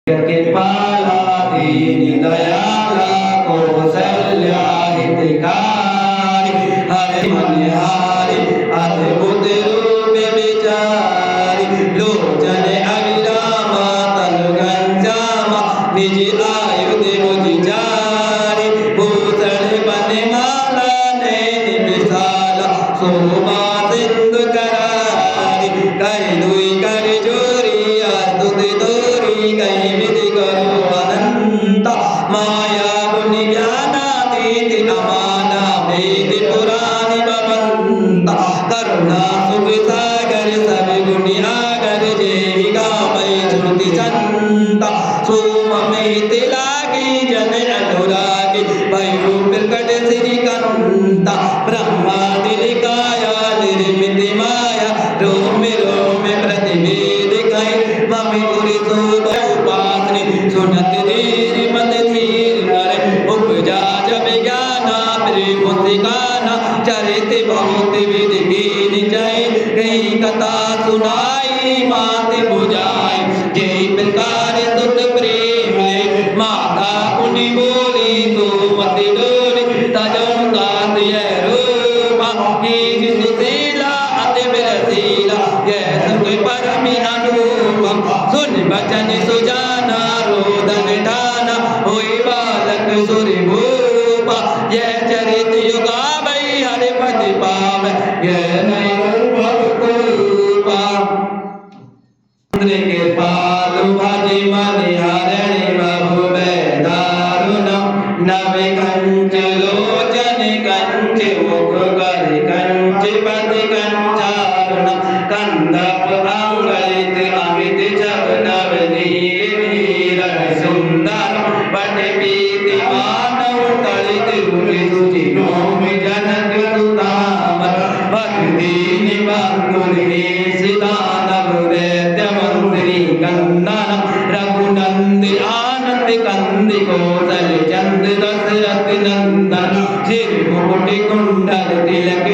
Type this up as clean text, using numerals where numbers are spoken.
कृपाला दीन दयाला कौसल्या हितकारी हरे मनहारी अद्भुत रूप विचारी लोचन अविरामा तनु घनश्यामा निज आयुध मुझ चारी भूषण बनमाला नैन विशाला शोभा सिंधु करारी कर दुई कर जोरी स्तुति तोरी कहीं विधि करो अनंत माया गुण ज्ञानातीत अमाना वेद पुराण भवंत करुणा सुख सागर सब गुण आगर जेहि गावै श्रुति संत सोम में तिलागी जन अनुरागी भयो प्रकट श्री कंता ब्रह्मादि लिकाया निर्मित माया रोम रोम प्रतिवेद कहि ममि पुरि उपासने सुनत धीर मत धीर नर उपजा जब ज्ञाना प्रेम सिखाना चरित बहुत विधि कीन जाय कहीं कथा सुनाई मात बुझाए जय प्रकार सुत प्रेम ले माता पुनि बोली तो मत डोली तजम गात यह रूपा की सुशीला अति विरसीला यह सुख परमि अनुपम सुन बचन सुजाना रोदन ठाना होई बालक सुरि भूपा यह चरित युगावै हरि पति पावै यह नहीं रूपा कृपालु भजि मणिहरणि बहु दारुणम् नवि कंच लोचन कंच मुख कर कंच पति कंचारुणम् कंदप अंगलित अमित जब नव नील नीरव सुंदर बट पीति मानव तलित रुचि सुचि नोम जनक सुतामर भक्ति निबंधु निशिदानव दैत्य मंत्री कंदन रघुनंद आनंद कंदि कौशल चंद दशरथ नंदन सिर मुकुट कुंडल तिलक